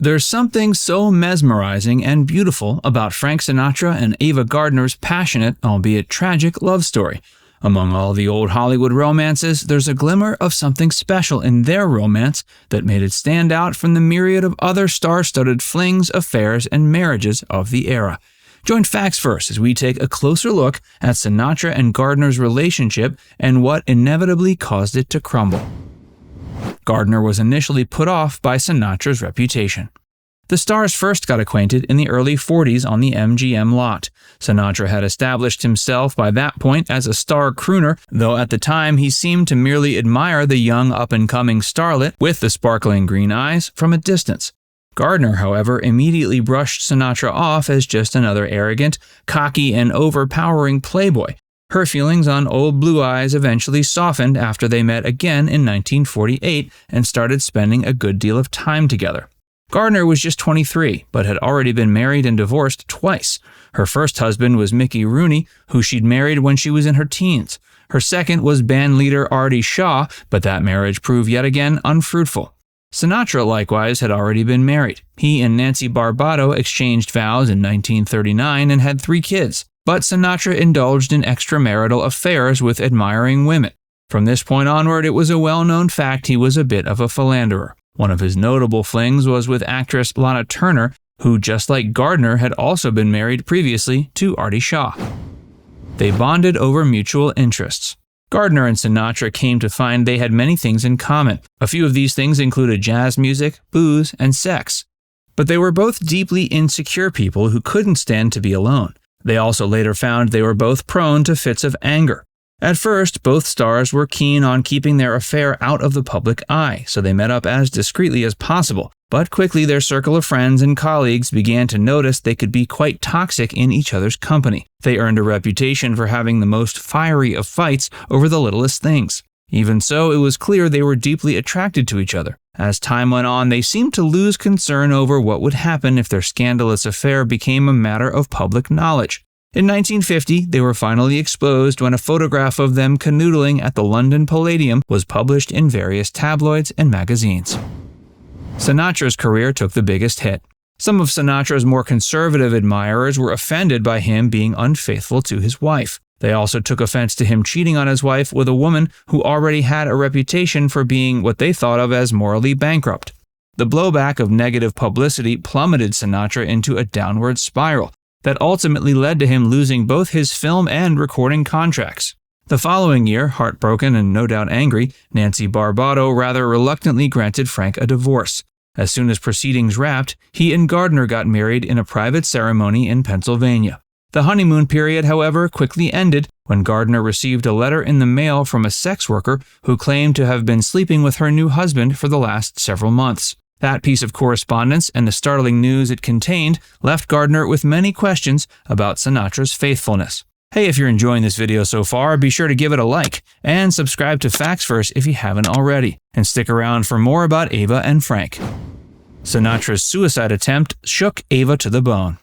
There's something so mesmerizing and beautiful about Frank Sinatra and Ava Gardner's passionate, albeit tragic, love story. Among all the old Hollywood romances, there's a glimmer of something special in their romance that made it stand out from the myriad of other star-studded flings, affairs, and marriages of the era. Join Facts First as we take a closer look at Sinatra and Gardner's relationship and what inevitably caused it to crumble. Gardner was initially put off by Sinatra's reputation. The stars first got acquainted in the early 40s on the MGM lot. Sinatra had established himself by that point as a star crooner, though at the time he seemed to merely admire the young up-and-coming starlet with the sparkling green eyes from a distance. Gardner, however, immediately brushed Sinatra off as just another arrogant, cocky, and overpowering playboy. Her feelings on Old Blue Eyes eventually softened after they met again in 1948 and started spending a good deal of time together. Gardner was just 23, but had already been married and divorced twice. Her first husband was Mickey Rooney, who she'd married when she was in her teens. Her second was bandleader Artie Shaw, but that marriage proved yet again unfruitful. Sinatra, likewise, had already been married. He and Nancy Barbato exchanged vows in 1939 and had 3 kids. But Sinatra indulged in extramarital affairs with admiring women. From this point onward, it was a well-known fact he was a bit of a philanderer. One of his notable flings was with actress Lana Turner, who, just like Gardner, had also been married previously to Artie Shaw. They bonded over mutual interests. Gardner and Sinatra came to find they had many things in common. A few of these things included jazz music, booze, and sex. But they were both deeply insecure people who couldn't stand to be alone. They also later found they were both prone to fits of anger. At first, both stars were keen on keeping their affair out of the public eye, so they met up as discreetly as possible. But quickly their circle of friends and colleagues began to notice they could be quite toxic in each other's company. They earned a reputation for having the most fiery of fights over the littlest things. Even so, it was clear they were deeply attracted to each other. As time went on, they seemed to lose concern over what would happen if their scandalous affair became a matter of public knowledge. In 1950, they were finally exposed when a photograph of them canoodling at the London Palladium was published in various tabloids and magazines. Sinatra's career took the biggest hit. Some of Sinatra's more conservative admirers were offended by him being unfaithful to his wife. They also took offense to him cheating on his wife with a woman who already had a reputation for being what they thought of as morally bankrupt. The blowback of negative publicity plummeted Sinatra into a downward spiral that ultimately led to him losing both his film and recording contracts. The following year, heartbroken and no doubt angry, Nancy Barbato rather reluctantly granted Frank a divorce. As soon as proceedings wrapped, he and Gardner got married in a private ceremony in Pennsylvania. The honeymoon period, however, quickly ended when Gardner received a letter in the mail from a sex worker who claimed to have been sleeping with her new husband for the last several months. That piece of correspondence and the startling news it contained left Gardner with many questions about Sinatra's faithfulness. Hey, if you're enjoying this video so far, be sure to give it a like and subscribe to Facts First if you haven't already, and stick around for more about Ava and Frank. Sinatra's suicide attempt shook Ava to the bone.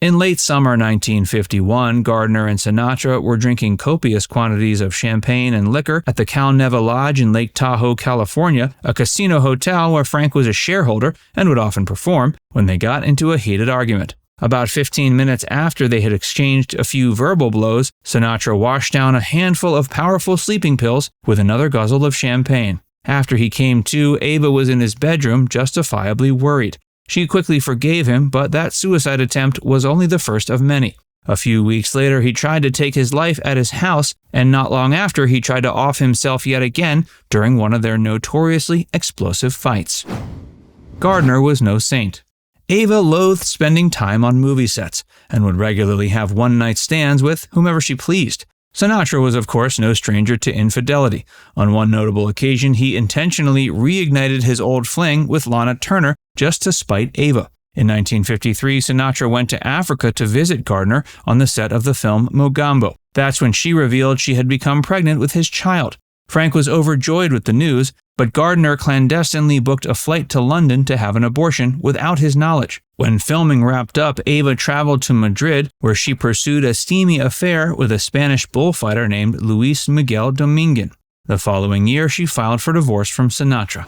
In late summer 1951, Gardner and Sinatra were drinking copious quantities of champagne and liquor at the Cal Neva Lodge in Lake Tahoe, California, a casino hotel where Frank was a shareholder and would often perform, when they got into a heated argument. About 15 minutes after they had exchanged a few verbal blows, Sinatra washed down a handful of powerful sleeping pills with another guzzle of champagne. After he came to, Ava was in his bedroom, justifiably worried. She quickly forgave him, but that suicide attempt was only the first of many. A few weeks later, he tried to take his life at his house, and not long after, he tried to off himself yet again during one of their notoriously explosive fights. Gardner was no saint. Ava loathed spending time on movie sets, and would regularly have one-night stands with whomever she pleased. Sinatra was, of course, no stranger to infidelity. On one notable occasion, he intentionally reignited his old fling with Lana Turner just to spite Ava. In 1953, Sinatra went to Africa to visit Gardner on the set of the film Mogambo. That's when she revealed she had become pregnant with his child. Frank was overjoyed with the news, but Gardner clandestinely booked a flight to London to have an abortion without his knowledge. When filming wrapped up, Ava traveled to Madrid, where she pursued a steamy affair with a Spanish bullfighter named Luis Miguel Dominguez. The following year, she filed for divorce from Sinatra.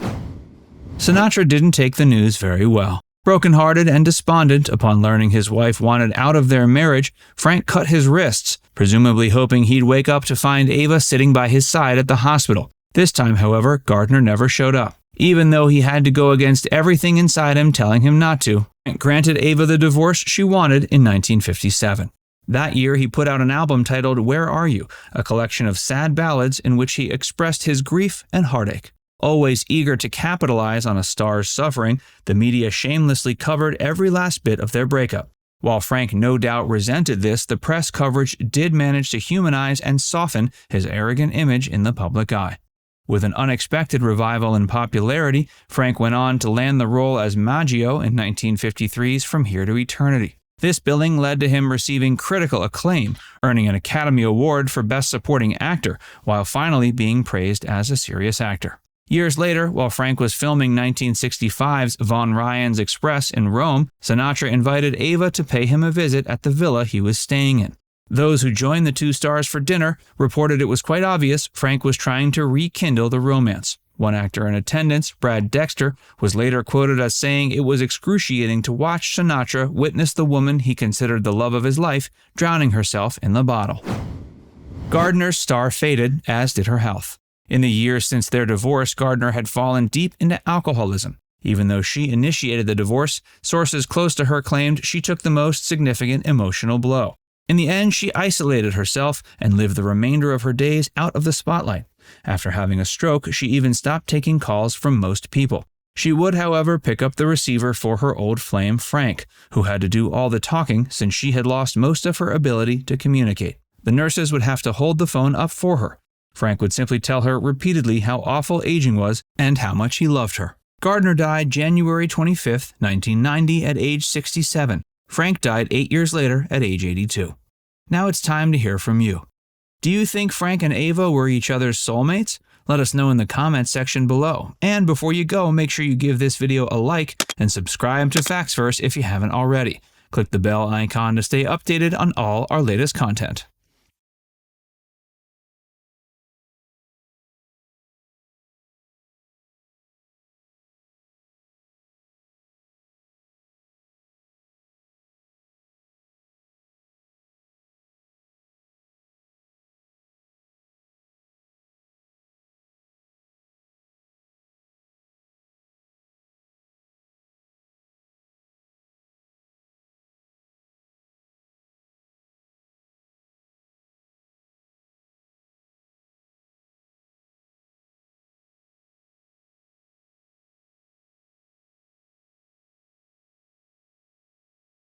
Sinatra didn't take the news very well. Brokenhearted and despondent upon learning his wife wanted out of their marriage, Frank cut his wrists, presumably hoping he'd wake up to find Ava sitting by his side at the hospital. This time, however, Gardner never showed up, even though he had to go against everything inside him telling him not to. Frank granted Ava the divorce she wanted in 1957. That year, he put out an album titled Where Are You?, a collection of sad ballads in which he expressed his grief and heartache. Always eager to capitalize on a star's suffering, the media shamelessly covered every last bit of their breakup. While Frank no doubt resented this, the press coverage did manage to humanize and soften his arrogant image in the public eye. With an unexpected revival in popularity, Frank went on to land the role as Maggio in 1953's From Here to Eternity. This billing led to him receiving critical acclaim, earning an Academy Award for Best Supporting Actor, while finally being praised as a serious actor. Years later, while Frank was filming 1965's Von Ryan's Express in Rome, Sinatra invited Ava to pay him a visit at the villa he was staying in. Those who joined the two stars for dinner reported it was quite obvious Frank was trying to rekindle the romance. One actor in attendance, Brad Dexter, was later quoted as saying it was excruciating to watch Sinatra witness the woman he considered the love of his life drowning herself in the bottle. Gardner's star faded, as did her health. In the years since their divorce, Gardner had fallen deep into alcoholism. Even though she initiated the divorce, sources close to her claimed she took the most significant emotional blow. In the end, she isolated herself and lived the remainder of her days out of the spotlight. After having a stroke, she even stopped taking calls from most people. She would, however, pick up the receiver for her old flame, Frank, who had to do all the talking since she had lost most of her ability to communicate. The nurses would have to hold the phone up for her. Frank would simply tell her repeatedly how awful aging was and how much he loved her. Gardner died January 25, 1990 at age 67. Frank died 8 years later at age 82. Now it's time to hear from you. Do you think Frank and Ava were each other's soulmates? Let us know in the comments section below. And before you go, make sure you give this video a like and subscribe to Facts Verse if you haven't already. Click the bell icon to stay updated on all our latest content.